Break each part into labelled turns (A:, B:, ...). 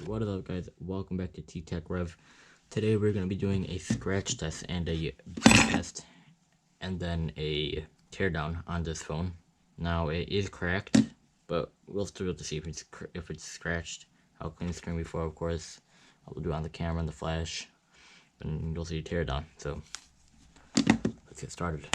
A: What is up, guys? Welcome back to T-Tech Rev. Today we're going to be doing a scratch test and a test and then a teardown on this phone. Now it is cracked, but we'll still have to see if it's scratched. I'll clean the screen before, of course. I'll do it on the camera and the flash, and you'll see a teardown. So let's get started.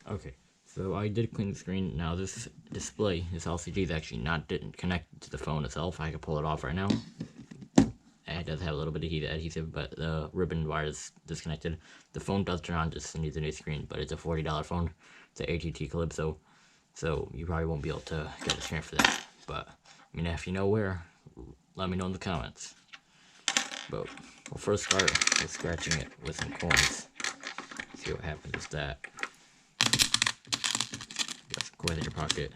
A: Okay, so I did clean the screen. Now this display, this LCD is actually didn't connect to the phone itself. I can pull it off right now. It does have a little bit of adhesive, but the ribbon wire is disconnected. The phone does turn on, just needs a new screen, but it's a $40 phone. It's an At&t Calypso, so you probably won't be able to get a screen for that. But I mean, if you know where, let me know in the comments. But we'll first start with scratching it with some coins. See what happens with that. Got some coins in your pocket,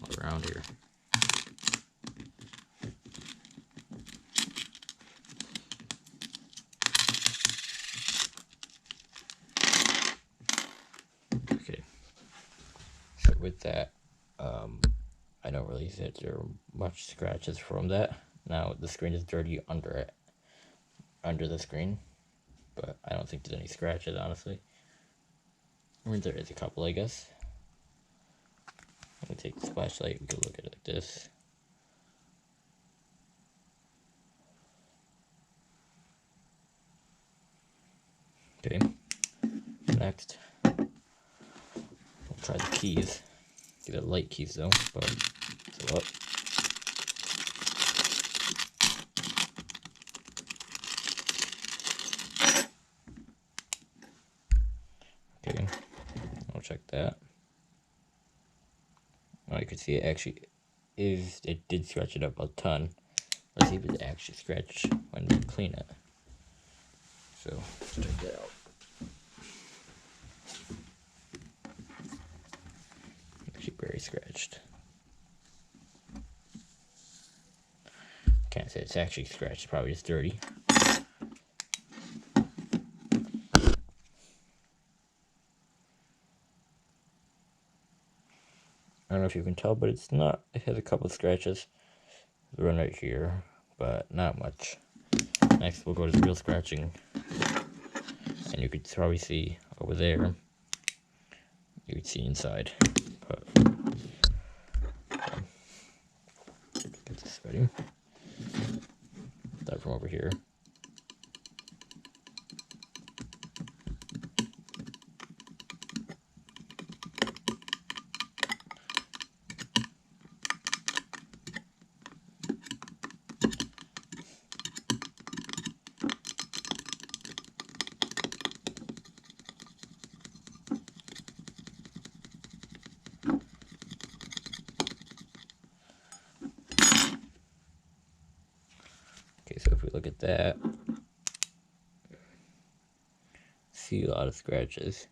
A: all around here. Okay, so with that, I don't really see that there are much scratches from that. Now the screen is dirty under the screen, but I don't think there's any scratches, honestly. I mean, there is a couple, I guess. Let me take this flashlight, we can look at it like this. Okay, next, we'll try the keys. These are light keys though, but so up. Okay, I'll check that. Well, you can see it did scratch it up a ton. Let's see if it actually scratched when we clean it. So, let's check that out. Actually very scratched. Can't say it's actually scratched, it's probably just dirty. I don't know if you can tell, but it has a couple of scratches. There's one right here, but not much. Next, we'll go to the real scratching. And you could probably see over there. You could see inside. But, get this ready. Start from over here. Okay, so if we look at that, see a lot of scratches.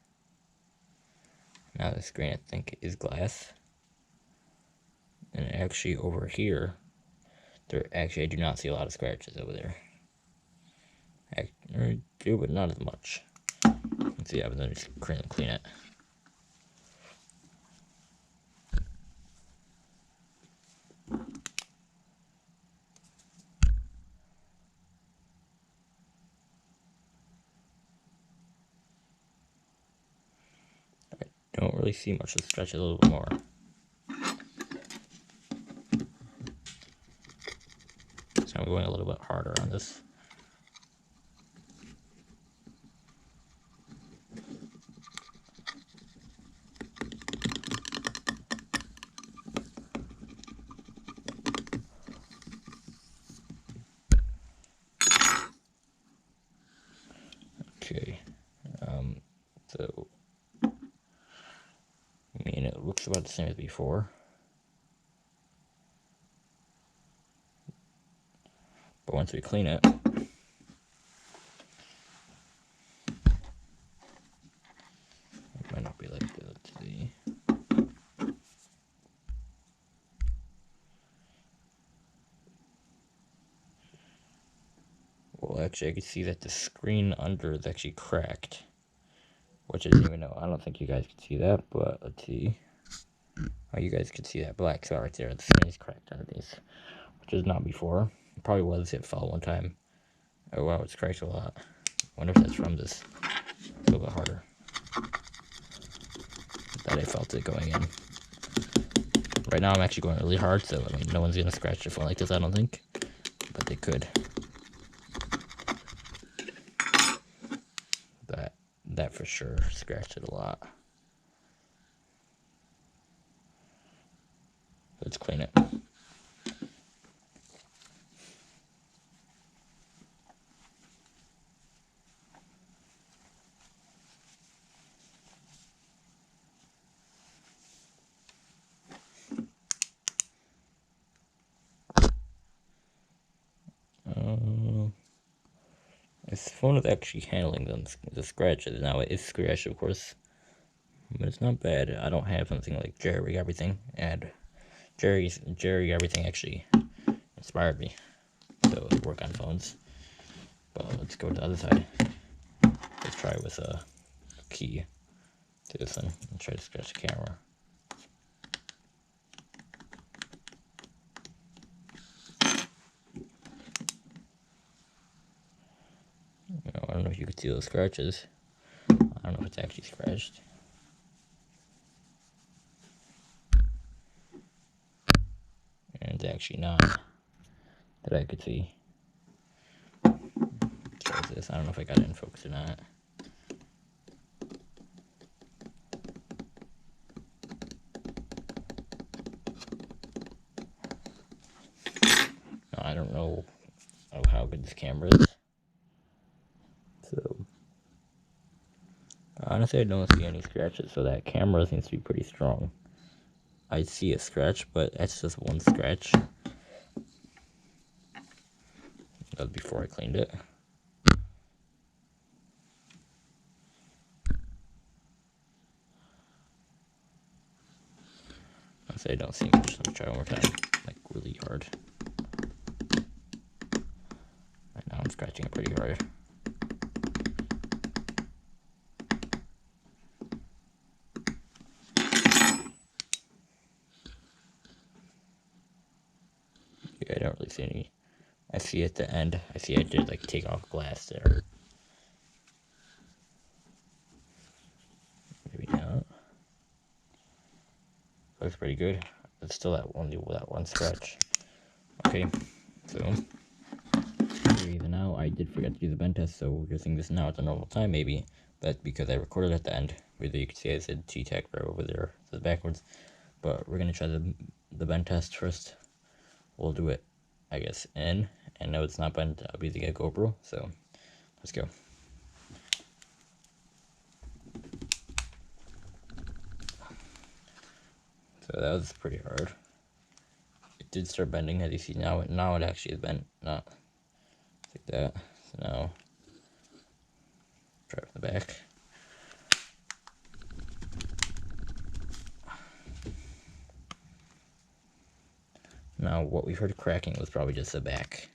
A: Now the screen, I think, is glass. And actually over here, I do not see a lot of scratches over there. I do, but not as much. Let's see, I'm going to just clean it. Don't really see much. Let's stretch it a little bit more. So I'm going a little bit harder on this. Okay, so I mean, it looks about the same as before, but once we clean it, it might not be like that. Let's see. Well, actually, I can see that the screen under is actually cracked, which I didn't even know. I don't think you guys can see that, but let's see. Oh, you guys can see that black spot right there. The screen is cracked underneath, which is not before. It probably was. It fell one time. Oh wow, it's cracked a lot. Wonder if that's from this. It's a little bit harder. That I felt it going in. Right now I'm actually going really hard, so I mean no one's gonna scratch the phone like this, I don't think. But they could. That for sure scratched it a lot. Let's clean it. This phone is actually handling the scratches. Now it is scratched, of course, but it's not bad. I don't have something like Jerry everything, and Jerry everything actually inspired me to work on phones. But let's go to the other side. Let's try with a key to this one and try to scratch the camera. I don't know if you can see those scratches. I don't know if it's actually scratched. And it's actually not that I could see. Let's try this. I don't know if I got it in focus or not. I don't know how good this camera is. So honestly, I don't see any scratches, so that camera seems to be pretty strong. I see a scratch, but that's just one scratch. That was before I cleaned it. Honestly, I don't see much. Let me try one more time, like really hard. Right now I'm scratching it pretty hard. Yeah, I don't really see any. I see at the end. I see I did like take off glass there. Maybe not. Looks pretty good. It's still that one scratch. Okay, so even now I did forget to do the bend test, so we're using this now at the normal time maybe. That's because I recorded at the end. Whether you can see I said T-Tech right over there, so backwards. But we're gonna try the bend test first. We'll do it, I guess, in. And no, it's not bent. I'll be using a GoPro, so let's go. So that was pretty hard. It did start bending, as you see now. Now it actually is bent, not like that. So now, try from the back. Now, what we heard cracking was probably just the back.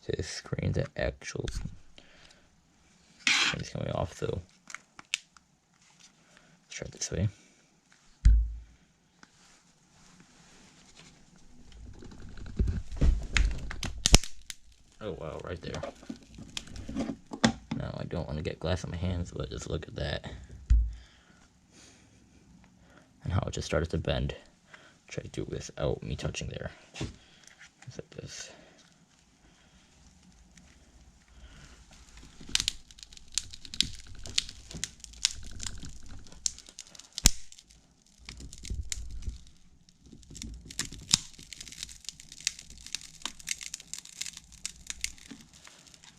A: So the screen, the actual screen is coming off, so let's try it this way. Oh wow, right there. Now I don't want to get glass on my hands, but just look at that. And how it just started to bend. Try to do it without me touching there. Just like this.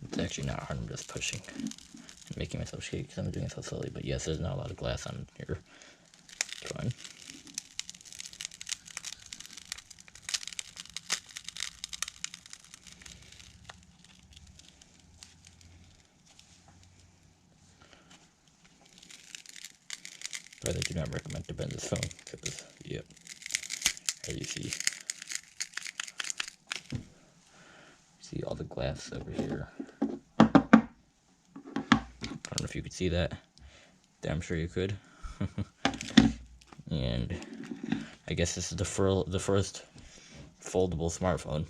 A: It's actually not hard, I'm just pushing and making myself shake because I'm doing it so slowly. But yes, there's not a lot of glass on here. It's fine. But I do not recommend to bend this phone because, yep, as you see all the glass over here. I don't know if you could see that. I'm sure you could. And I guess this is the first foldable smartphone.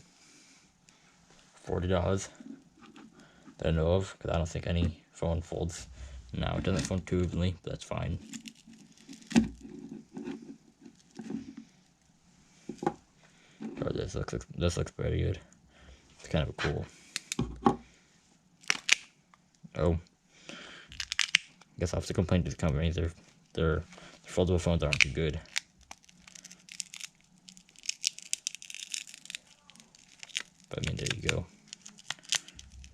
A: $40 that I know of, because I don't think any phone folds now. It doesn't fold too evenly, but that's fine. Or this looks pretty good. It's kind of cool. Oh, I guess I'll have to complain to the company. Their foldable phones aren't too good. But I mean, there you go.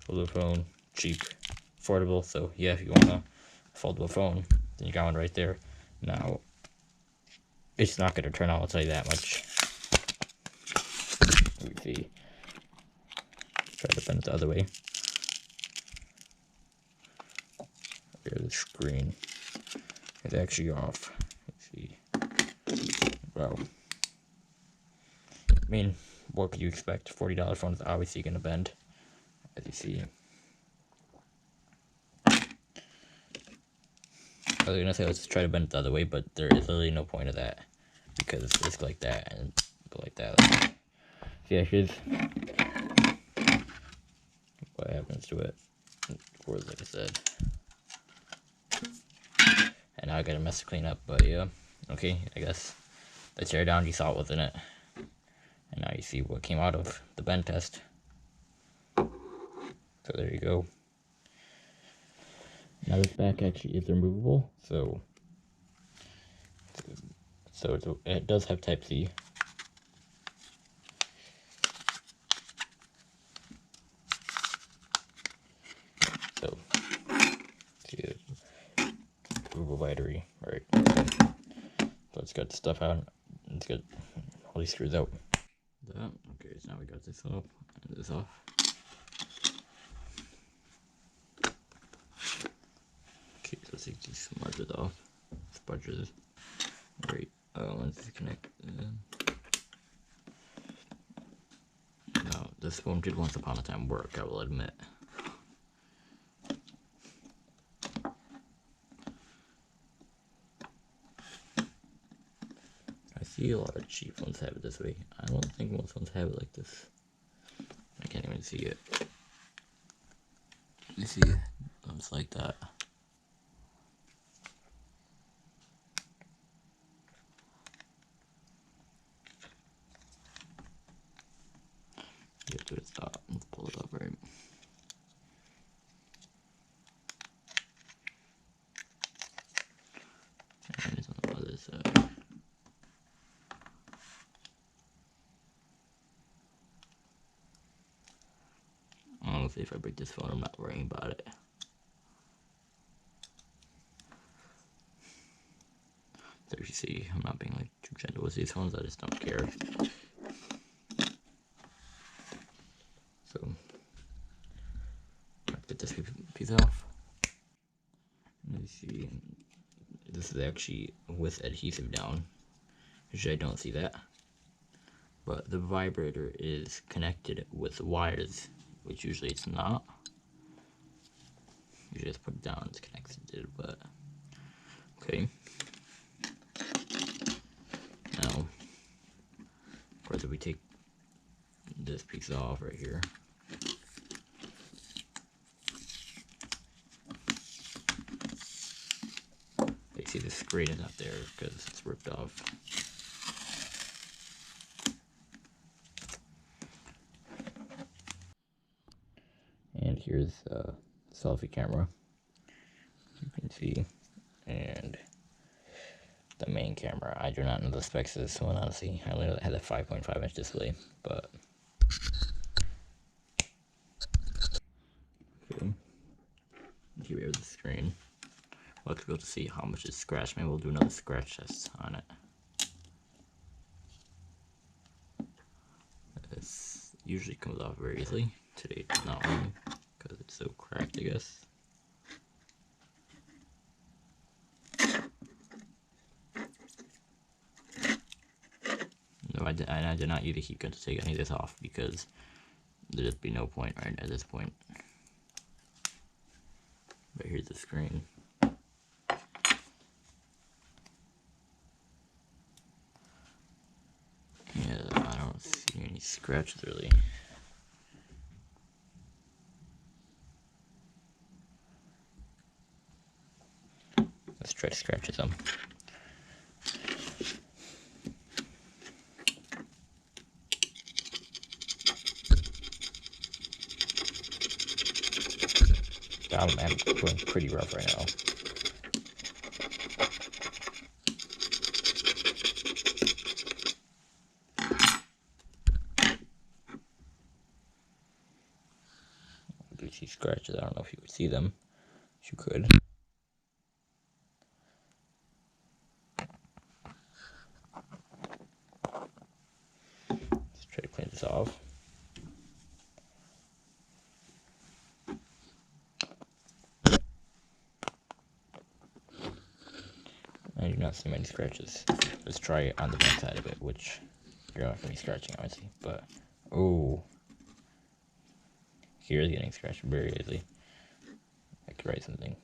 A: Foldable phone, cheap, affordable. So yeah, if you want a foldable phone, then you got one right there. Now, it's not going to turn on, I'll tell you that much. Let me see. Try to bend it the other way. There's the screen. It's actually off. Let's see. Wow. I mean, what could you expect? $40 phone is obviously going to bend, as you see. I was gonna say let's try to bend it the other way, but there is literally no point of that because it's like that and like that. So yeah, here's what happens to it. Of course, like I said. And now I got a mess to clean up, but yeah. Okay, I guess the teardown, you saw what was in it. And now you see what came out of the bend test. So there you go. Now this back actually is removable, so it does have Type-C. So, see the removable battery, right? So let's get the stuff out. Let's get all these screws out. Okay, so now we got this up and this off. Okay, so let's take these smudges off. Spudges. Right. Once it's connected. Now, this phone did once upon a time work, I will admit. I see a lot of cheap ones have it this way. I don't think most ones have it like this. I can't even see it. You see, it's like that. Get to its top. Let's pull it up right. And it's on the other side. Honestly, if I break this phone, I'm not worrying about it. So you see, I'm not being like too gentle with these phones. I just don't care. So, I'll get this piece off. Let me see. This is actually with adhesive down. Usually I don't see that. But the vibrator is connected with wires, which usually it's not. You just put it down, it's connected, but okay. Now, of course, if we take this piece off right here, you see the screen is not there because it's ripped off. And here's a selfie camera, you can see, and the main camera. I do not know the specs of this one, honestly. I only know it had a 5.5-inch display, but okay. Here's the screen. Let's go to see how much is scratched. Maybe we'll do another scratch test on it. This usually comes off very easily. Today it's not really, because it's so cracked, I guess. No I did not use a heat gun to take any of this off because there'd just be no point right at this point. But here's the screen. Yeah, I don't see any scratches really. Let's try to scratch some. I'm going pretty rough right now. You see scratches. I don't know if you would see them. If you could. Let's try to clean this off. I do not see many scratches. Let's try it on the back side of it, which you're not going to be scratching, obviously. But, oh. Here's getting scratched very easily. I could write something.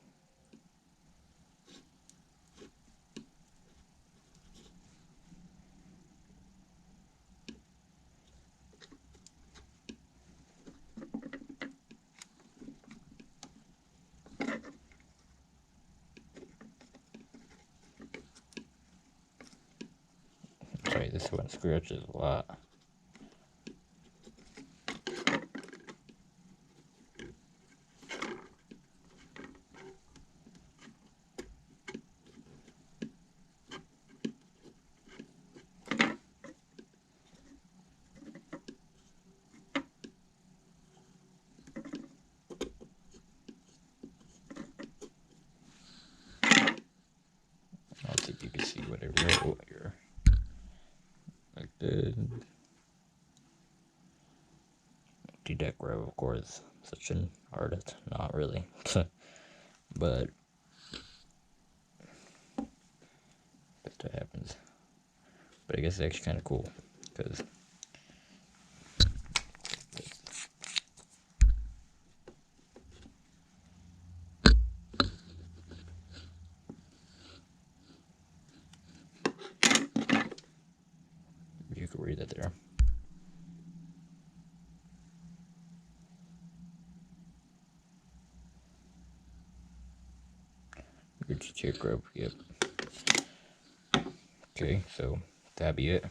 A: Sorry, this one scratches a lot. I don't think you can see what I wrote here. Like this. Decorate, of course, such an artist. Not really. But that's what happens. But I guess it's actually kind of cool because you could read that there. Good chair grub, yep. Okay, so that'd be it.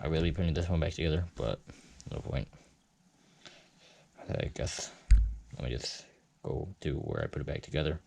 A: I will be putting this one back together, but no point. I guess let me just go to where I put it back together.